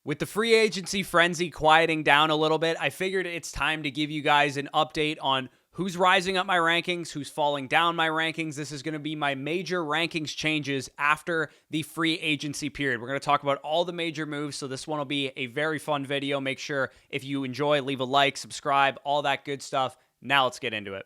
With the free agency frenzy quieting down a little bit, I figured it's time to give you guys an update on who's rising up my rankings, who's falling down my rankings. This is going to be my major rankings changes after the free agency period. We're going to talk about all the major moves, so this one will be a very fun video. Make sure if you enjoy, leave a like, subscribe, all that good stuff. Now let's get into it.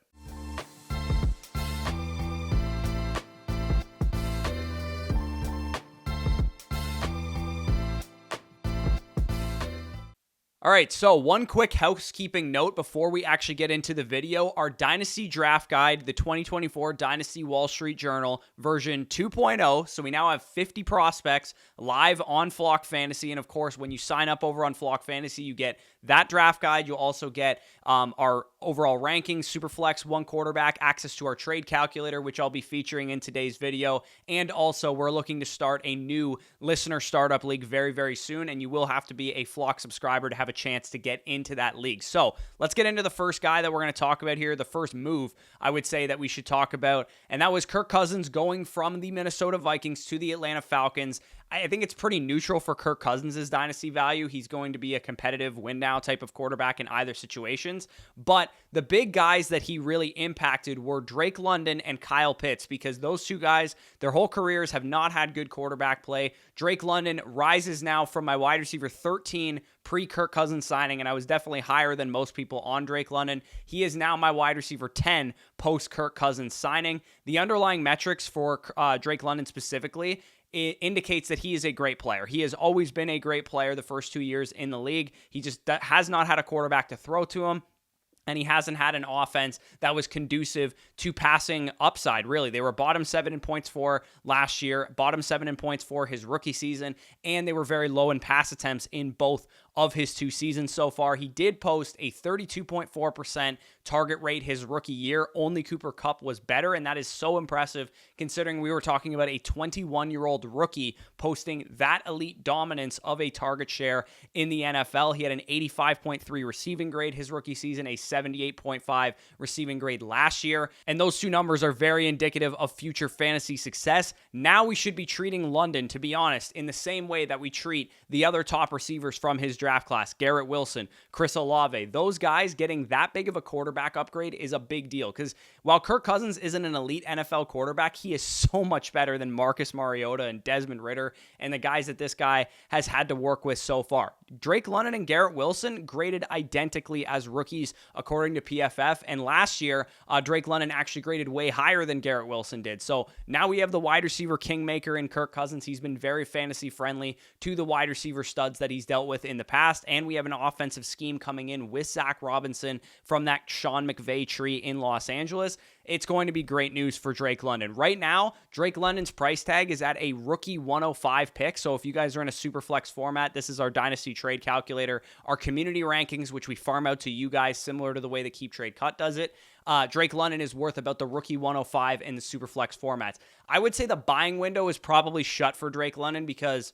All right, so one quick housekeeping note before we actually get into the video. Our Dynasty Draft Guide, the 2024 Dynasty Wall Street Journal version 2.0. So we now have 50 prospects live on Flock Fantasy. And of course, when you sign up over on Flock Fantasy, you get that draft guide. You'll also get our overall rankings, Superflex, one quarterback, access to our trade calculator, which I'll be featuring in today's video. And also, we're looking to start a new listener startup league very, very soon. And you will have to be a Flock subscriber to have a chance to get into that league. So let's get into the first guy that we're going to talk about here. The first move I would say that we should talk about, and that was Kirk Cousins going from the Minnesota Vikings to the Atlanta Falcons. I think it's pretty neutral for Kirk Cousins' dynasty value. He's going to be a competitive win now type of quarterback in either situations. But the big guys that he really impacted were Drake London and Kyle Pitts, because those two guys, their whole careers have not had good quarterback play. Drake London rises now from my wide receiver 13 pre-Kirk Cousins signing, and I was definitely higher than most people on Drake London. He is now my wide receiver 10 post-Kirk Cousins signing. The underlying metrics for Drake London specifically, it indicates that he is a great player. He has always been a great player the first 2 years in the league. He just has not had a quarterback to throw to him. And he hasn't had an offense that was conducive to passing upside, really. They were bottom 7 in points for last year, bottom 7 in points for his rookie season, and they were very low in pass attempts in both of his 2 seasons so far. He did post a 32.4% target rate his rookie year. Only Cooper Kupp was better, and that is so impressive considering we were talking about a 21-year-old rookie posting that elite dominance of a target share in the NFL. He had an 85.3 receiving grade his rookie season, a 78.5 receiving grade last year, and those two numbers are very indicative of future fantasy success. Now we should be treating London, to be honest, in the same way that we treat the other top receivers from his draft class, Garrett Wilson, Chris Olave. Those guys getting that big of a quarterback upgrade is a big deal, because while Kirk Cousins isn't an elite NFL quarterback, he is so much better than Marcus Mariota and Desmond Ridder and the guys that this guy has had to work with so far. Drake London and Garrett Wilson graded identically as rookies according to PFF, and last year Drake London actually graded way higher than Garrett Wilson did. So now we have the wide receiver kingmaker in Kirk Cousins. He's been very fantasy friendly to the wide receiver studs that he's dealt with in the past, and we have an offensive scheme coming in with Zack Robinson from that Sean McVay tree in Los Angeles. It's going to be great news for Drake London. Right now, Drake London's price tag is at a rookie 105 pick. So if you guys are in a super flex format, this is our Dynasty trade calculator, our community rankings, which we farm out to you guys similar to the way the Keep Trade Cut does it. Drake London is worth about the rookie 105 in the super flex formats. I would say the buying window is probably shut for Drake London, because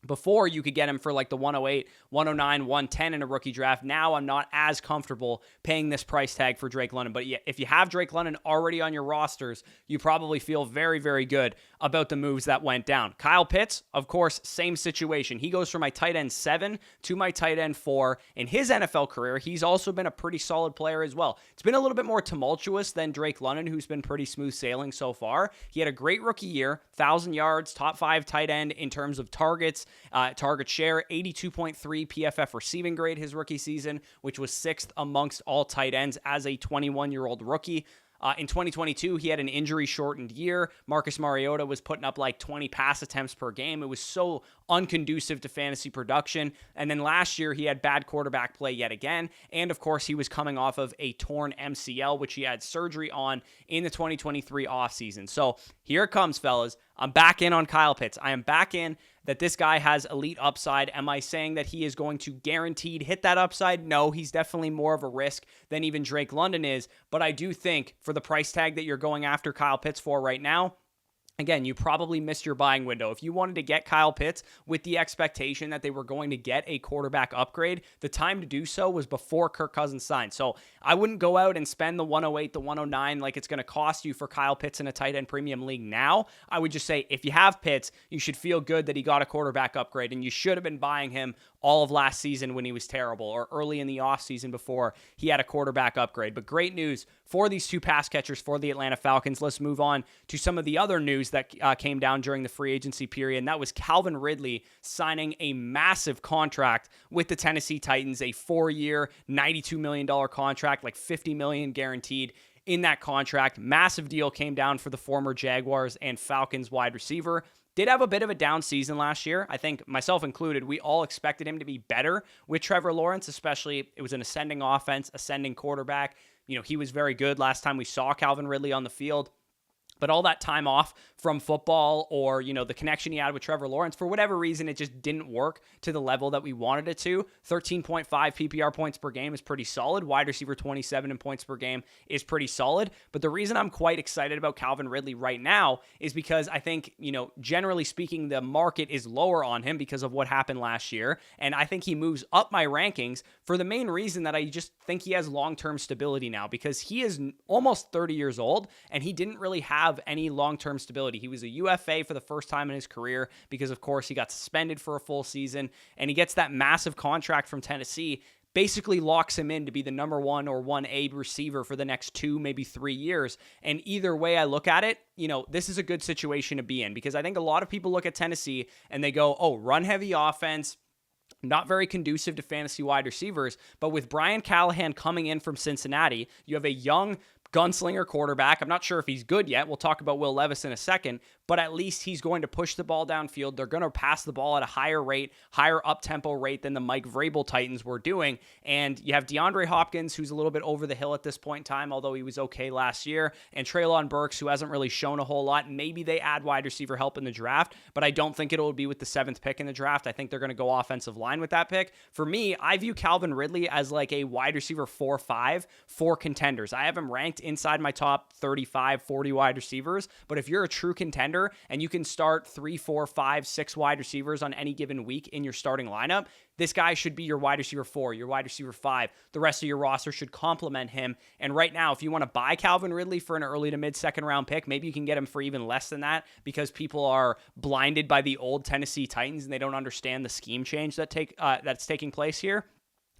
before you could get him for like the 108, 109, 110 in a rookie draft. Now I'm not as comfortable paying this price tag for Drake London. But yeah, if you have Drake London already on your rosters, you probably feel very, very good about the moves that went down. Kyle Pitts, of course, same situation. He goes from my tight end 7 to my tight end 4. In his NFL career, he's also been a pretty solid player as well. It's been a little bit more tumultuous than Drake London, who's been pretty smooth sailing so far. He had a great rookie year, 1,000 yards, top 5 tight end in terms of targets, target share, 82.3 PFF receiving grade his rookie season, which was 6th amongst all tight ends as a 21-year-old rookie. In 2022, he had an injury-shortened year. Marcus Mariota was putting up like 20 pass attempts per game. It was so unconducive to fantasy production. And then last year, he had bad quarterback play yet again. And of course, he was coming off of a torn MCL, which he had surgery on in the 2023 offseason. So here it comes, fellas. I'm back in on Kyle Pitts. I am back in that this guy has elite upside. Am I saying that he is going to guaranteed hit that upside? No, he's definitely more of a risk than even Drake London is. But I do think for the price tag that you're going after Kyle Pitts for right now, Again, you probably missed your buying window. If you wanted to get Kyle Pitts with the expectation that they were going to get a quarterback upgrade, the time to do so was before Kirk Cousins signed. So I wouldn't go out and spend the 108, the 109 like it's going to cost you for Kyle Pitts in a tight end premium league now. I would just say if you have Pitts, you should feel good that he got a quarterback upgrade, and you should have been buying him all of last season when he was terrible, or early in the offseason before he had a quarterback upgrade. But great news for these two pass catchers for the Atlanta Falcons. Let's move on to some of the other news that came down during the free agency period, and that was Calvin Ridley signing a massive contract with the Tennessee Titans, a 4-year, $92 million contract, like $50 million guaranteed in that contract. Massive deal came down for the former Jaguars and Falcons wide receiver. Did have a bit of a down season last year. I think, myself included, we all expected him to be better with Trevor Lawrence, especially it was an ascending offense, ascending quarterback. He was very good last time we saw Calvin Ridley on the field. But all that time off from football, or, the connection he had with Trevor Lawrence, for whatever reason, it just didn't work to the level that we wanted it to. 13.5 PPR points per game is pretty solid. Wide receiver 27 in points per game is pretty solid. But the reason I'm quite excited about Calvin Ridley right now is because I think, generally speaking, the market is lower on him because of what happened last year. And I think he moves up my rankings for the main reason that I just think he has long-term stability now, because he is almost 30 years old and he didn't really have any long-term stability. He was a UFA for the first time in his career because, of course, he got suspended for a full season, and he gets that massive contract from Tennessee, basically locks him in to be the number 1 or 1A receiver for the next 2, maybe 3 years. And either way I look at it, this is a good situation to be in, because I think a lot of people look at Tennessee and they go, oh, run-heavy offense, not very conducive to fantasy wide receivers. But with Brian Callahan coming in from Cincinnati, you have a young gunslinger quarterback. I'm not sure if he's good yet. We'll talk about Will Levis in a second, but at least he's going to push the ball downfield. They're going to pass the ball at a higher rate, higher up-tempo rate than the Mike Vrabel Titans were doing. And you have DeAndre Hopkins, who's a little bit over the hill at this point in time, although he was okay last year, and Treylon Burks, who hasn't really shown a whole lot. Maybe they add wide receiver help in the draft, but I don't think it'll be with the 7th pick in the draft. I think they're going to go offensive line with that pick. For me, I view Calvin Ridley as like a wide receiver 4-5 for contenders. I have him ranked inside my top 35, 40 wide receivers, but if you're a true contender and you can start 3, 4, 5, 6 wide receivers on any given week in your starting lineup, this guy should be your wide receiver 4, your wide receiver 5. The rest of your roster should complement him. And right now, if you want to buy Calvin Ridley for an early to mid-second round pick, maybe you can get him for even less than that, because people are blinded by the old Tennessee Titans and they don't understand the scheme change that's taking place here.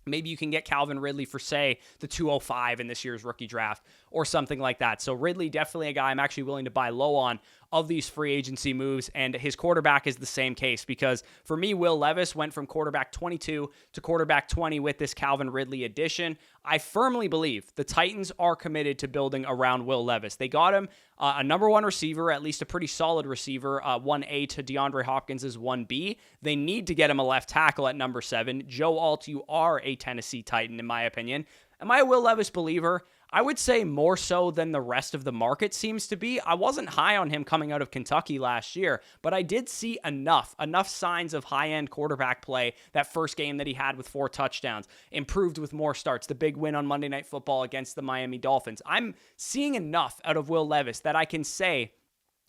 Maybe you can get Calvin Ridley for, say, the 205 in this year's rookie draft or something like that. So Ridley, definitely a guy I'm actually willing to buy low on of these free agency moves, and his quarterback is the same case, because for me, Will Levis went from quarterback 22 to quarterback 20 with this Calvin Ridley addition. I firmly believe the Titans are committed to building around Will Levis. They got him a number 1 receiver, at least a pretty solid receiver, 1A to DeAndre Hopkins is 1B. They need to get him a left tackle at number 7. Joe Alt, you are a Tennessee Titan, in my opinion. Am I a Will Levis believer? I would say more so than the rest of the market seems to be. I wasn't high on him coming out of Kentucky last year, but I did see enough signs of high-end quarterback play that first game that he had with 4 touchdowns, improved with more starts, the big win on Monday Night Football against the Miami Dolphins. I'm seeing enough out of Will Levis that I can say,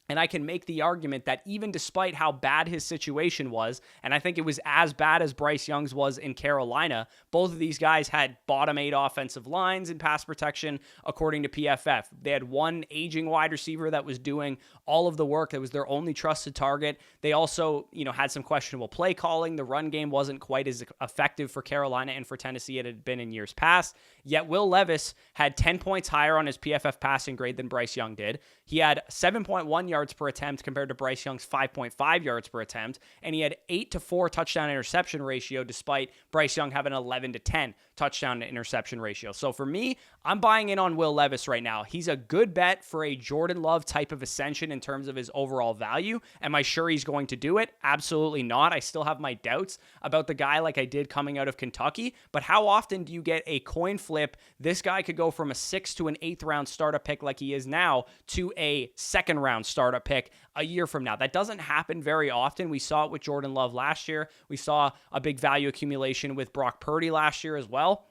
and I can make the argument that even despite how bad his situation was, and I think it was as bad as Bryce Young's was in Carolina, both of these guys had bottom 8 offensive lines in pass protection, according to PFF. They had one aging wide receiver that was doing all of the work. That was their only trusted target. They also, had some questionable play calling. The run game wasn't quite as effective for Carolina and for Tennessee as it had been in years past. Yet Will Levis had 10 points higher on his PFF passing grade than Bryce Young did. He had 7.1 yards per attempt compared to Bryce Young's 5.5 yards per attempt, and he had 8-4 touchdown interception ratio despite Bryce Young having 11-10 touchdown to interception ratio. So for me, I'm buying in on Will Levis right now. He's a good bet for a Jordan Love type of ascension in terms of his overall value. Am I sure he's going to do it? Absolutely not. I still have my doubts about the guy like I did coming out of Kentucky, but how often do you get a coin flip? This guy could go from a 6th to an 8th round startup pick like he is now to a 2nd round startup pick a year from now. That doesn't happen very often. We saw it with Jordan Love last year. We saw a big value accumulation with Brock Purdy last year as well.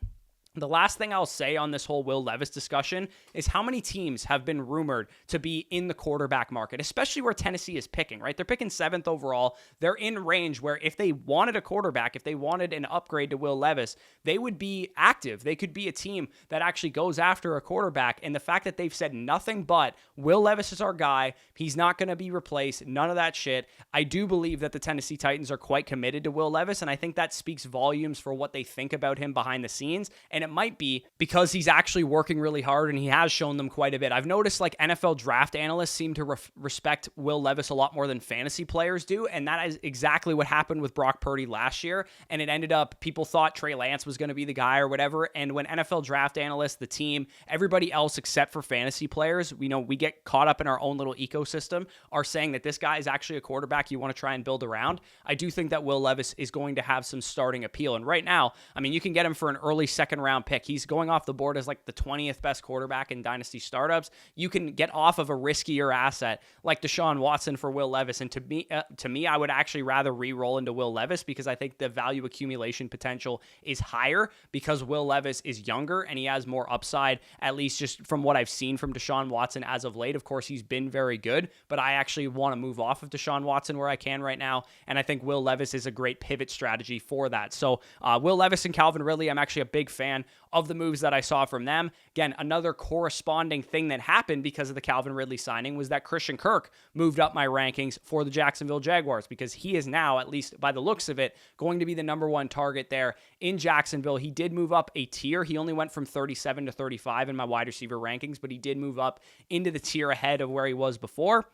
The last thing I'll say on this whole Will Levis discussion is how many teams have been rumored to be in the quarterback market, especially where Tennessee is picking, right? They're picking 7th overall. They're in range where if they wanted a quarterback, if they wanted an upgrade to Will Levis, they would be active. They could be a team that actually goes after a quarterback. And the fact that they've said nothing but Will Levis is our guy, he's not going to be replaced, none of that shit. I do believe that the Tennessee Titans are quite committed to Will Levis, and I think that speaks volumes for what they think about him behind the scenes. And it might be because he's actually working really hard and he has shown them quite a bit. I've noticed like NFL draft analysts seem to respect Will Levis a lot more than fantasy players do. And that is exactly what happened with Brock Purdy last year. And it ended up, people thought Trey Lance was going to be the guy or whatever. And when NFL draft analysts, the team, everybody else except for fantasy players, we get caught up in our own little ecosystem, are saying that this guy is actually a quarterback you want to try and build around. I do think that Will Levis is going to have some starting appeal. And right now, I mean, you can get him for an early 2nd round pick. He's going off the board as like the 20th best quarterback in Dynasty startups. You can get off of a riskier asset like Deshaun Watson for Will Levis. And to me, I would actually rather re-roll into Will Levis because I think the value accumulation potential is higher because Will Levis is younger and he has more upside, at least just from what I've seen from Deshaun Watson as of late. Of course, he's been very good, but I actually want to move off of Deshaun Watson where I can right now. And I think Will Levis is a great pivot strategy for that. So Will Levis and Calvin Ridley, I'm actually a big fan of the moves that I saw from them. Again, another corresponding thing that happened because of the Calvin Ridley signing was that Christian Kirk moved up my rankings for the Jacksonville Jaguars because he is now, at least by the looks of it, going to be the number 1 target there in Jacksonville. He did move up a tier. He only went from 37 to 35 in my wide receiver rankings, but he did move up into the tier ahead of where he was before.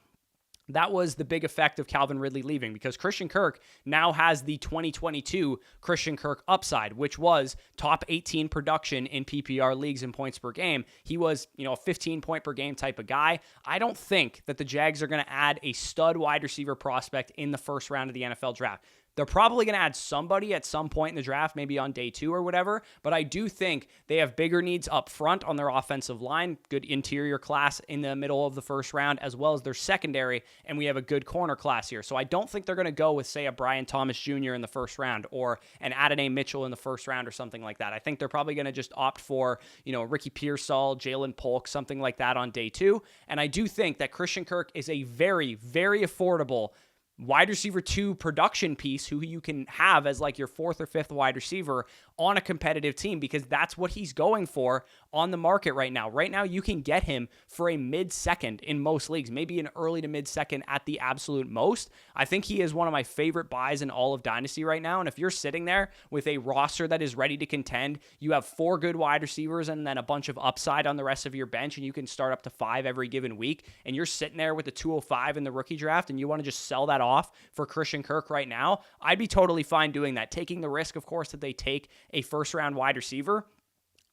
That was the big effect of Calvin Ridley leaving because Christian Kirk now has the 2022 Christian Kirk upside, which was top 18 production in PPR leagues in points per game. He was, a 15 point per game type of guy. I don't think that the Jags are going to add a stud wide receiver prospect in the 1st round of the NFL draft. They're probably going to add somebody at some point in the draft, maybe on day 2 or whatever, but I do think they have bigger needs up front on their offensive line, good interior class in the middle of the 1st round, as well as their secondary, and we have a good corner class here. So I don't think they're going to go with, say, a Brian Thomas Jr. in the 1st round or an Adonai Mitchell in the 1st round or something like that. I think they're probably going to just opt for, Ricky Pearsall, Jalen Polk, something like that on day 2, and I do think that Christian Kirk is a very, very affordable wide receiver 2 production piece who you can have as like your 4th or 5th wide receiver on a competitive team because that's what he's going for on the market right now. Right now, you can get him for a mid-second in most leagues, maybe an early to mid-second at the absolute most. I think he is one of my favorite buys in all of Dynasty right now. And if you're sitting there with a roster that is ready to contend, you have 4 good wide receivers and then a bunch of upside on the rest of your bench, and you can start up to 5 every given week, and you're sitting there with a 205 in the rookie draft, and you want to just sell that off for Christian Kirk right now, I'd be totally fine doing that. Taking the risk, of course, that they take a 1st round wide receiver.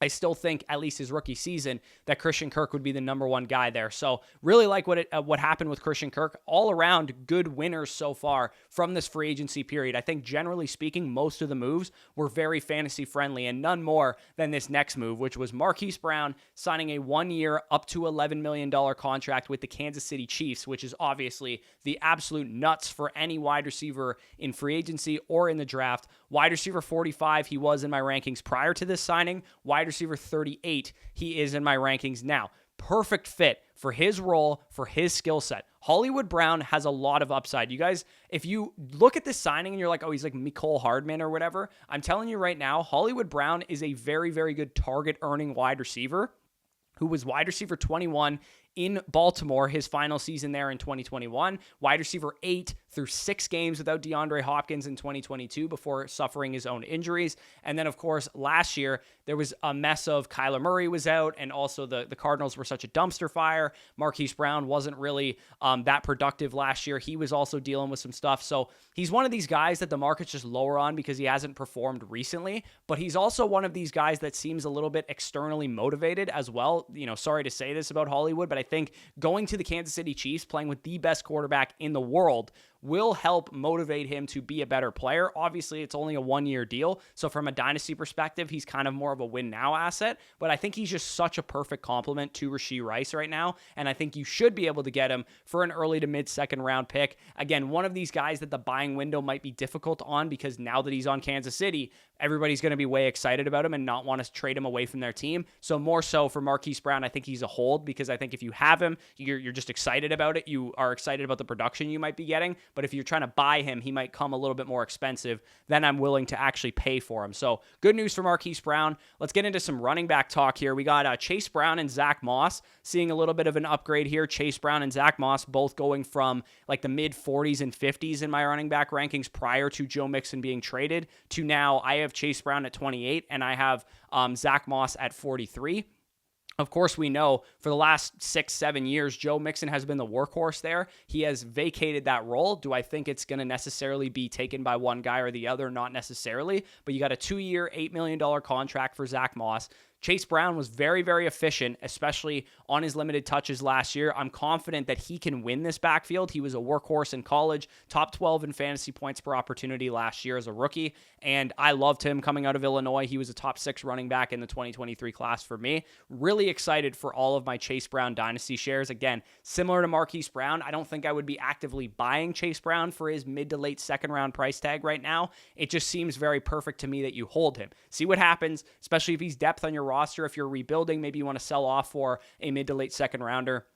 I still think, at least his rookie season, that Christian Kirk would be the number 1 guy there. So really like what happened with Christian Kirk. All around good winners so far from this free agency period. I think generally speaking, most of the moves were very fantasy friendly and none more than this next move, which was Marquise Brown signing a 1-year up to $11 million contract with the Kansas City Chiefs, which is obviously the absolute nuts for any wide receiver in free agency or in the draft. Wide receiver 45, he was in my rankings prior to this signing. Wide receiver 38, he is in my rankings now. Perfect fit for his role, for his skill set. Hollywood Brown has a lot of upside. You guys, if you look at this signing and you're like, oh, he's like Mecole Hardman or whatever, I'm telling you right now, Hollywood Brown is a very, very good target earning wide receiver who was wide receiver 21 in Baltimore, his final season there in 2021. Wide receiver 8 through 6 games without DeAndre Hopkins in 2022 before suffering his own injuries. And then, of course, last year, there was a mess of Kyler Murray was out, and also the Cardinals were such a dumpster fire. Marquise Brown wasn't really that productive last year. He was also dealing with some stuff. So he's one of these guys that the market's just lower on because he hasn't performed recently, but he's also one of these guys that seems a little bit externally motivated as well. Sorry to say this about Hollywood, but I think going to the Kansas City Chiefs, playing with the best quarterback in the world, will help motivate him to be a better player. Obviously, it's only a 1-year deal, so from a dynasty perspective, he's kind of more of a win now asset, but I think he's just such a perfect complement to Rashee Rice right now, and I think you should be able to get him for an early to mid-second round pick. Again, one of these guys that the buying window might be difficult on, because now that he's on Kansas City, everybody's going to be way excited about him and not want to trade him away from their team. So more so for Marquise Brown, I think he's a hold, because I think if you have him, you're just excited about it. You are excited about the production you might be getting. But if you're trying to buy him, he might come a little bit more expensive than I'm willing to actually pay for him. So good news for Marquise Brown. Let's get into some running back talk here. We got Chase Brown and Zach Moss seeing a little bit of an upgrade here. Chase Brown and Zach Moss both going from like the mid 40s and 50s in my running back rankings prior to Joe Mixon being traded to now I have Chase Brown at 28 and I have Zach Moss at 43. Of course, we know for the last 6-7 years, Joe Mixon has been the workhorse there. He has vacated that role. Do I think it's going to necessarily be taken by one guy or the other? Not necessarily, but you got a 2-year, $8 million contract for Zach Moss. Chase Brown was very, very efficient, especially on his limited touches last year. I'm confident that he can win this backfield. He was a workhorse in college, top 12 in fantasy points per opportunity last year as a rookie, and I loved him coming out of Illinois. He was a top 6 running back in the 2023 class for me. Really excited for all of my Chase Brown dynasty shares. Again, similar to Marquise Brown, I don't think I would be actively buying Chase Brown for his mid to late second round price tag right now. It just seems very perfect to me that you hold him. See what happens, especially if he's depth on your roster. If you're rebuilding, maybe you want to sell off for a mid to late second rounder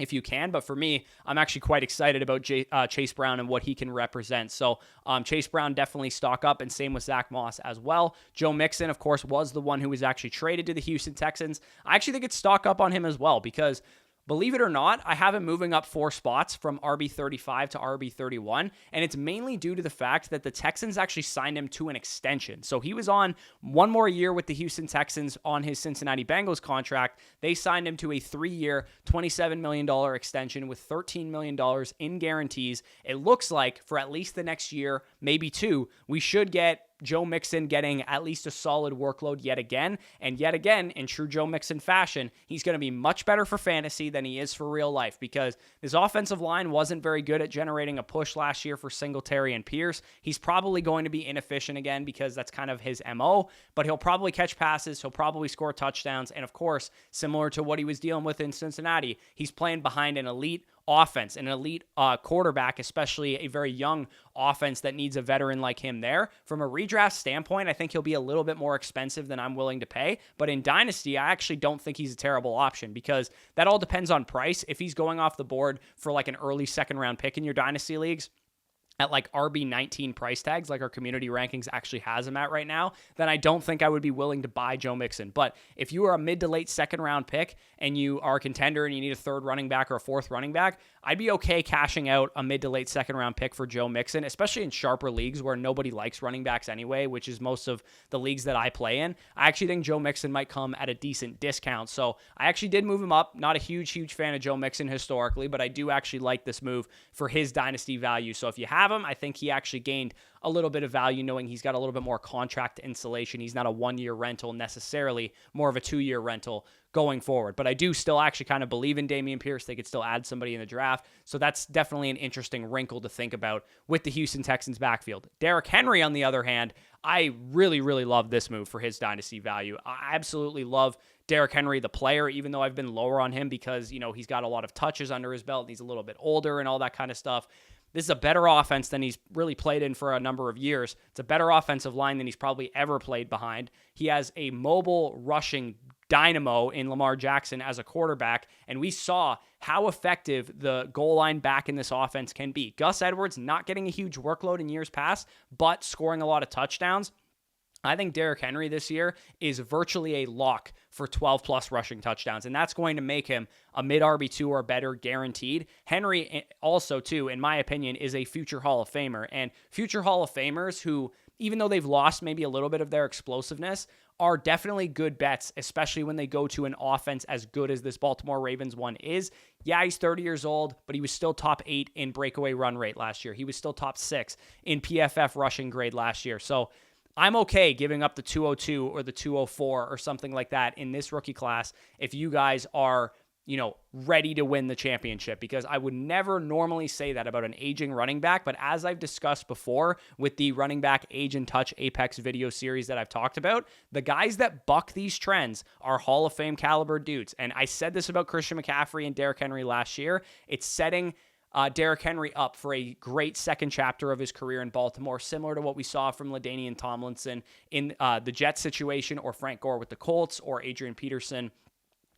if you can. But for me, I'm actually quite excited about Chase Brown and what he can represent. So Chase Brown definitely stock up, and same with Zach Moss as well. Joe Mixon, of course, was the one who was actually traded to the Houston Texans. I actually think it's stock up on him as well, because believe it or not, I have him moving up 4 spots from RB35 to RB31, and it's mainly due to the fact that the Texans actually signed him to an extension. So he was on one more year with the Houston Texans on his Cincinnati Bengals contract. They signed him to a 3-year, $27 million extension with $13 million in guarantees. It looks like for at least the next year, maybe 2, we should get Joe Mixon getting at least a solid workload yet again. And yet again, in true Joe Mixon fashion, he's going to be much better for fantasy than he is for real life, because this offensive line wasn't very good at generating a push last year for Singletary and Pierce. He's probably going to be inefficient again, because that's kind of his MO, but he'll probably catch passes. He'll probably score touchdowns. And of course, similar to what he was dealing with in Cincinnati, he's playing behind an elite offense, an elite quarterback, especially a very young offense that needs a veteran like him there. From a redraft standpoint, I think he'll be a little bit more expensive than I'm willing to pay. But in Dynasty, I actually don't think he's a terrible option, because that all depends on price. If he's going off the board for like an early second round pick in your Dynasty leagues, at like RB19 price tags, like our community rankings actually has him at right now, then I don't think I would be willing to buy Joe Mixon. But if you are a mid to late second round pick and you are a contender and you need a 3rd running back or a 4th running back, I'd be okay cashing out a mid to late second round pick for Joe Mixon, especially in sharper leagues where nobody likes running backs anyway, which is most of the leagues that I play in. I actually think Joe Mixon might come at a decent discount. So I actually did move him up. Not a huge fan of Joe Mixon historically, but I do actually like this move for his dynasty value. So if you have him, I think he actually gained a little bit of value, knowing he's got a little bit more contract insulation. He's not a 1-year rental necessarily, more of a 2-year rental going forward. But I do still actually kind of believe in Dameon Pierce. They could still add somebody in the draft. So that's definitely an interesting wrinkle to think about with the Houston Texans backfield. Derrick Henry, on the other hand, I really love this move for his dynasty value. I absolutely love Derrick Henry, the player, even though I've been lower on him because, you know, he's got a lot of touches under his belt and he's a little bit older and all that kind of stuff. This is a better offense than he's really played in for a number of years. It's a better offensive line than he's probably ever played behind. He has a mobile rushing dynamo in Lamar Jackson as a quarterback, and we saw how effective the goal line back in this offense can be. Gus Edwards not getting a huge workload in years past, but scoring a lot of touchdowns. I think Derrick Henry this year is virtually a lock for 12-plus rushing touchdowns, and that's going to make him a mid-RB2 or better guaranteed. Henry also, too, in my opinion, is a future Hall of Famer, and future Hall of Famers who, even though they've lost maybe a little bit of their explosiveness, are definitely good bets, especially when they go to an offense as good as this Baltimore Ravens one is. Yeah, he's 30 years old, but he was still top 8 in breakaway run rate last year. He was still top 6 in PFF rushing grade last year, so I'm okay giving up the 202 or the 204 or something like that in this rookie class if you guys are ready to win the championship, because I would never normally say that about an aging running back. But as I've discussed before with the running back age and touch Apex video series that I've talked about, the guys that buck these trends are Hall of Fame caliber dudes. And I said this about Christian McCaffrey and Derrick Henry last year. It's setting Derrick Henry up for a great second chapter of his career in Baltimore, similar to what we saw from LaDainian Tomlinson in the Jets situation, or Frank Gore with the Colts, or Adrian Peterson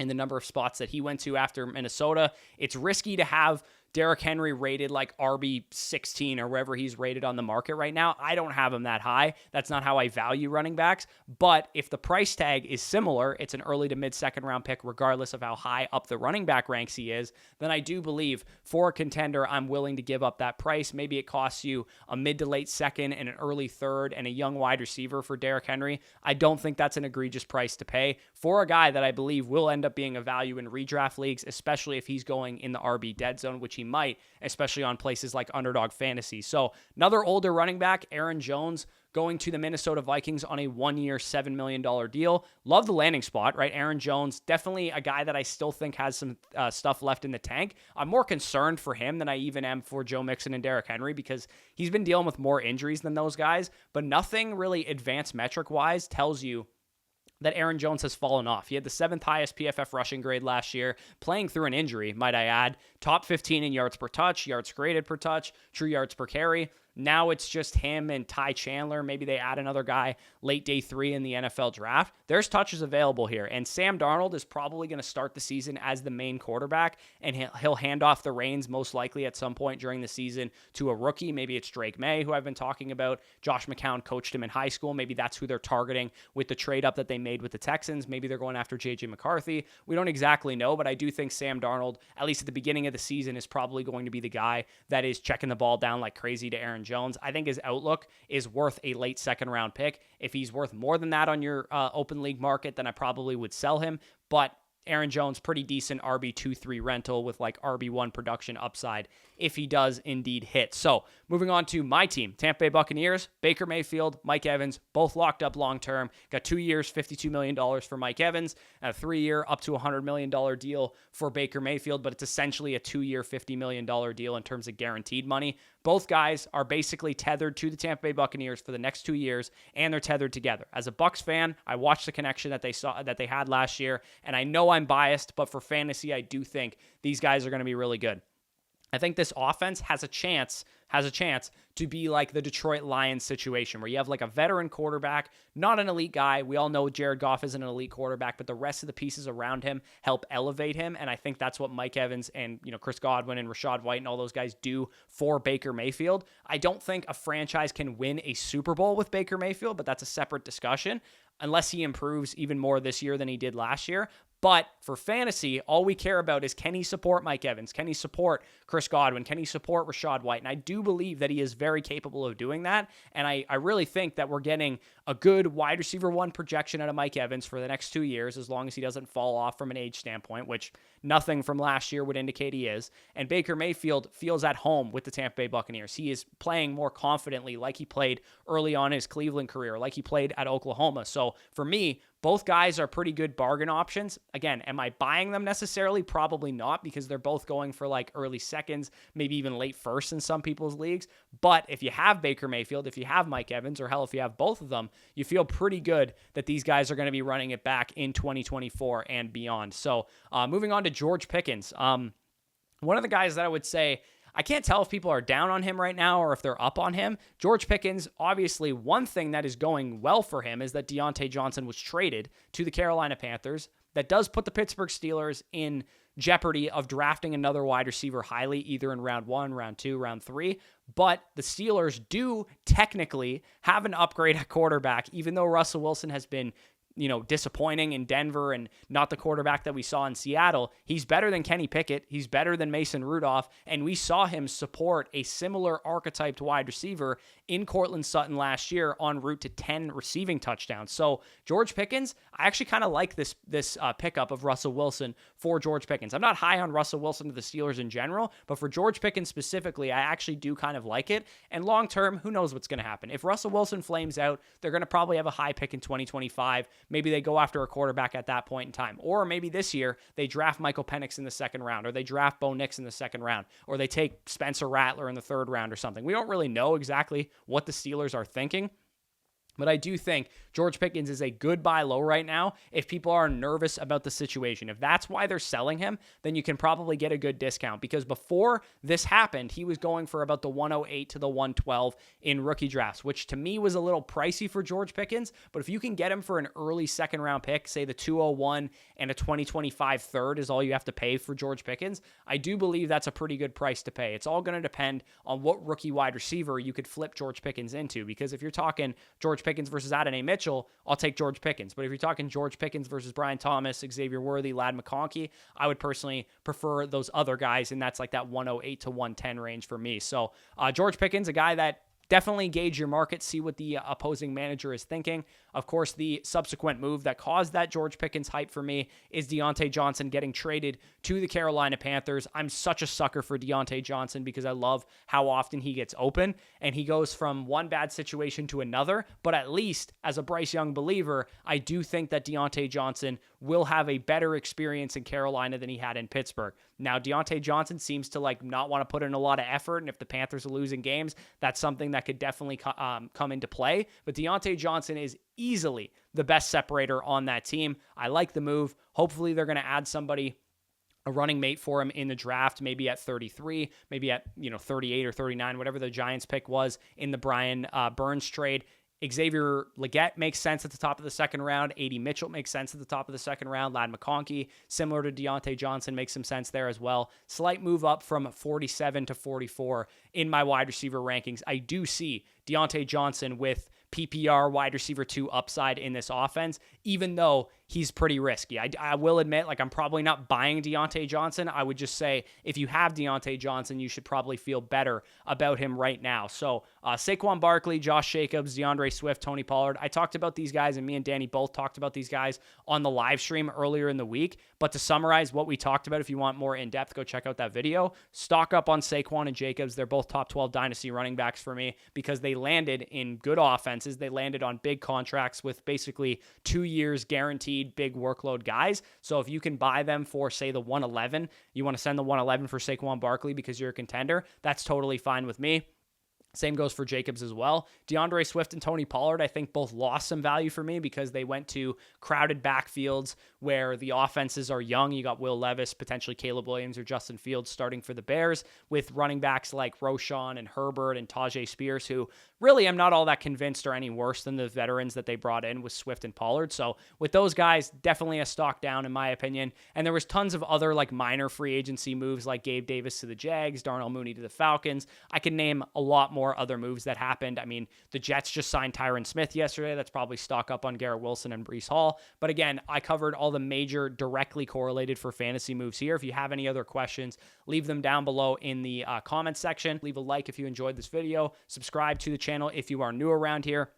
in the number of spots that he went to after Minnesota. It's risky to have Derrick Henry rated like RB 16 or wherever he's rated on the market right now. I don't have him that high. That's not how I value running backs. But if the price tag is similar, it's an early to mid second round pick, regardless of how high up the running back ranks he is, then I do believe for a contender, I'm willing to give up that price. Maybe it costs you a mid to late second and an early third and a young wide receiver for Derrick Henry. I don't think that's an egregious price to pay for a guy that I believe will end up being a value in redraft leagues, especially if he's going in the RB dead zone, which he might, especially on places like Underdog Fantasy. So another older running back, Aaron Jones, going to the Minnesota Vikings on a 1-year, $7 million deal. Love the landing spot, right? Aaron Jones, definitely a guy that I still think has some stuff left in the tank. I'm more concerned for him than I even am for Joe Mixon and Derrick Henry, because he's been dealing with more injuries than those guys, but nothing really advanced metric-wise tells you that Aaron Jones has fallen off. He had the 7th highest PFF rushing grade last year, playing through an injury, might I add. Top 15 in yards per touch, yards created per touch, true yards per carry. Now it's just him and Ty Chandler. Maybe they add another guy late day 3 in the NFL draft. There's touches available here. And Sam Darnold is probably going to start the season as the main quarterback, and he'll hand off the reins most likely at some point during the season to a rookie. Maybe it's Drake May, who I've been talking about. Josh McCown coached him in high school. Maybe that's who they're targeting with the trade up that they made with the Texans. Maybe they're going after J.J. McCarthy. We don't exactly know, but I do think Sam Darnold, at least at the beginning of the season, is probably going to be the guy that is checking the ball down like crazy to Aaron Jones. I think his outlook is worth a late second round pick. If he's worth more than that on your open league market, then I probably would sell him. But Aaron Jones, pretty decent RB2-3 rental with like RB1 production upside if he does indeed hit. So moving on to my team, Tampa Bay Buccaneers, Baker Mayfield, Mike Evans, both locked up long-term. Got 2 years, $52 million for Mike Evans, and a 3-year, up to $100 million deal for Baker Mayfield, but it's essentially a 2-year, $50 million deal in terms of guaranteed money. Both guys are basically tethered to the Tampa Bay Buccaneers for the next 2 years, and they're tethered together. As a Bucs fan, I watched the connection that they had last year, and I know I'm biased, but for fantasy, I do think these guys are going to be really good. I think this offense has a chance to be like the Detroit Lions situation, where you have like a veteran quarterback, not an elite guy. We all know Jared Goff isn't an elite quarterback, but the rest of the pieces around him help elevate him. And I think that's what Mike Evans and, Chris Godwin and Rachaad White and all those guys do for Baker Mayfield. I don't think a franchise can win a Super Bowl with Baker Mayfield, but that's a separate discussion, unless he improves even more this year than he did last year. But for fantasy, all we care about is, can he support Mike Evans? Can he support Chris Godwin? Can he support Rachaad White? And I do believe that he is very capable of doing that. And I really think that we're getting a good wide receiver 1 projection out of Mike Evans for the next 2 years, as long as he doesn't fall off from an age standpoint, which nothing from last year would indicate he is. And Baker Mayfield feels at home with the Tampa Bay Buccaneers. He is playing more confidently, like he played early on in his Cleveland career, like he played at Oklahoma. So for me, both guys are pretty good bargain options. Again, am I buying them necessarily? Probably not, because they're both going for like early seconds, maybe even late first in some people's leagues. But if you have Baker Mayfield, if you have Mike Evans, or hell, if you have both of them, you feel pretty good that these guys are going to be running it back in 2024 and beyond. So moving on to George Pickens. One of the guys that I would say, I can't tell if people are down on him right now or if they're up on him. George Pickens, obviously, one thing that is going well for him is that Diontae Johnson was traded to the Carolina Panthers. That does put the Pittsburgh Steelers in jeopardy of drafting another wide receiver highly, either in round 1, round 2, round 3. But the Steelers do technically have an upgrade at quarterback, even though Russell Wilson has been disappointing in Denver and not the quarterback that we saw in Seattle. He's better than Kenny Pickett. He's better than Mason Rudolph. And we saw him support a similar archetyped wide receiver in Cortland Sutton last year, en route to 10 receiving touchdowns. So George Pickens, I actually kind of like this pickup of Russell Wilson for George Pickens. I'm not high on Russell Wilson to the Steelers in general, but for George Pickens specifically, I actually do kind of like it. And long term, who knows what's going to happen? If Russell Wilson flames out, they're going to probably have a high pick in 2025. maybe they go after a quarterback at that point in time. Or maybe this year they draft Michael Penix in the second round, or they draft Bo Nix in the second round, or they take Spencer Rattler in the third round or something. We don't really know exactly what the Steelers are thinking. But I do think George Pickens is a good buy low right now if people are nervous about the situation. If that's why they're selling him, then you can probably get a good discount, because before this happened, he was going for about the 108 to the 112 in rookie drafts, which to me was a little pricey for George Pickens. But if you can get him for an early second round pick, say the 201 and a 2025 third is all you have to pay for George Pickens, I do believe that's a pretty good price to pay. It's all going to depend on what rookie wide receiver you could flip George Pickens into, because if you're talking George Pickens versus Adonai Mitchell, I'll take George Pickens. But if you're talking George Pickens versus Brian Thomas, Xavier Worthy, Ladd McConkey, I would personally prefer those other guys, and that's like that 108 to 110 range for me. So George Pickens, a guy that definitely gauge your market, see what the opposing manager is thinking. Of course, the subsequent move that caused that George Pickens hype for me is Diontae Johnson getting traded to the Carolina Panthers. I'm such a sucker for Diontae Johnson because I love how often he gets open, and he goes from one bad situation to another. But at least as a Bryce Young believer, I do think that Diontae Johnson will have a better experience in Carolina than he had in Pittsburgh. Now, Diontae Johnson seems to not want to put in a lot of effort, and if the Panthers are losing games, that's something that could definitely come into play. But Diontae Johnson is easily the best separator on that team. I like the move. Hopefully, they're going to add somebody, a running mate for him in the draft, maybe at 33, maybe at 38 or 39, whatever the Giants pick was in the Brian Burns trade. Xavier Legette makes sense at the top of the second round. A.D. Mitchell makes sense at the top of the second round. Ladd McConkey, similar to Diontae Johnson, makes some sense there as well. Slight move up from 47 to 44 in my wide receiver rankings. I do see Diontae Johnson with PPR wide receiver 2 upside in this offense, even though he's pretty risky. I will admit, I'm probably not buying Diontae Johnson. I would just say if you have Diontae Johnson, you should probably feel better about him right now. So Saquon Barkley, Josh Jacobs, DeAndre Swift, Tony Pollard. I talked about these guys, and me and Danny both talked about these guys on the live stream earlier in the week. But to summarize what we talked about, if you want more in-depth, go check out that video. Stock up on Saquon and Jacobs. They're both top 12 dynasty running backs for me because they landed in good offenses. They landed on big contracts with basically 2 years guaranteed big workload guys. So if you can buy them for, say, the 111, you want to send the 111 for Saquon Barkley because you're a contender, that's totally fine with me. Same goes for Jacobs as well. DeAndre Swift and Tony Pollard, I think, both lost some value for me because they went to crowded backfields where the offenses are young. You got Will Levis, potentially Caleb Williams or Justin Fields starting for the Bears, with running backs like Roschon and Herbert and Tajay Spears, who really I'm not all that convinced are any worse than the veterans that they brought in with Swift and Pollard. So with those guys, definitely a stock down in my opinion. And there was tons of other minor free agency moves like Gabe Davis to the Jags, Darnell Mooney to the Falcons. I can name a lot more other moves that happened. I mean, the Jets just signed Tyron Smith yesterday. That's probably stock up on Garrett Wilson and Breece Hall. But again, I covered all the major directly correlated for fantasy moves here. If you have any other questions, leave them down below in the comments section. Leave a like if you enjoyed this video. Subscribe to the channel if you are new around here.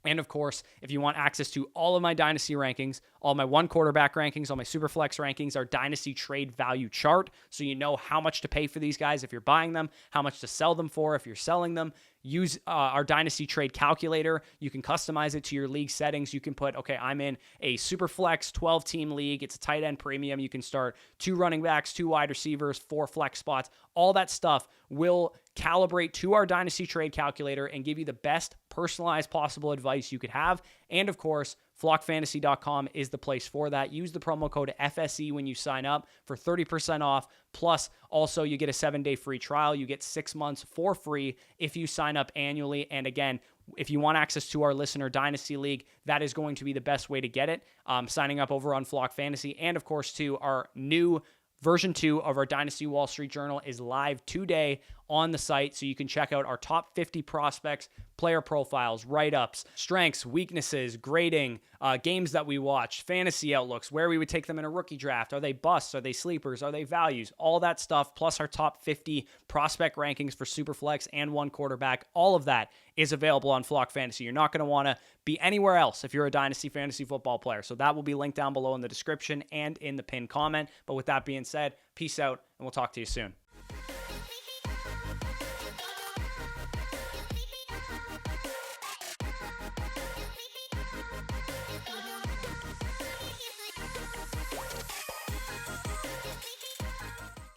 And of course, if you want access to all of my dynasty rankings, all my one quarterback rankings, all my super flex rankings, our dynasty trade value chart, so you know how much to pay for these guys if you're buying them, how much to sell them for if you're selling them. Use our dynasty trade calculator. You can customize it to your league settings. You can put, okay, I'm in a super flex 12-team league. It's a tight end premium. You can start 2 running backs, 2 wide receivers, 4 flex spots. All that stuff will calibrate to our dynasty trade calculator and give you the best personalized possible advice you could have. And of course, flockfantasy.com is the place for that. Use the promo code FSE when you sign up for 30% off. Plus, also, you get a 7-day free trial. You get 6 months for free if you sign up annually. And again, if you want access to our Listener Dynasty League, that is going to be the best way to get it. Signing up over on Flock Fantasy. And of course, to our new Version 2 of our Dynasty Wall Street Journal is live today on the site, so you can check out our top 50 prospects, player profiles, write-ups, strengths, weaknesses, grading, games that we watch, fantasy outlooks, where we would take them in a rookie draft. Are they busts? Are they sleepers? Are they values? All that stuff, plus our top 50 prospect rankings for Superflex and one quarterback. All of that is available on Flock Fantasy. You're not going to want to be anywhere else if you're a Dynasty fantasy football player. So that will be linked down below in the description and in the pinned comment. But with that being said, peace out, and we'll talk to you soon.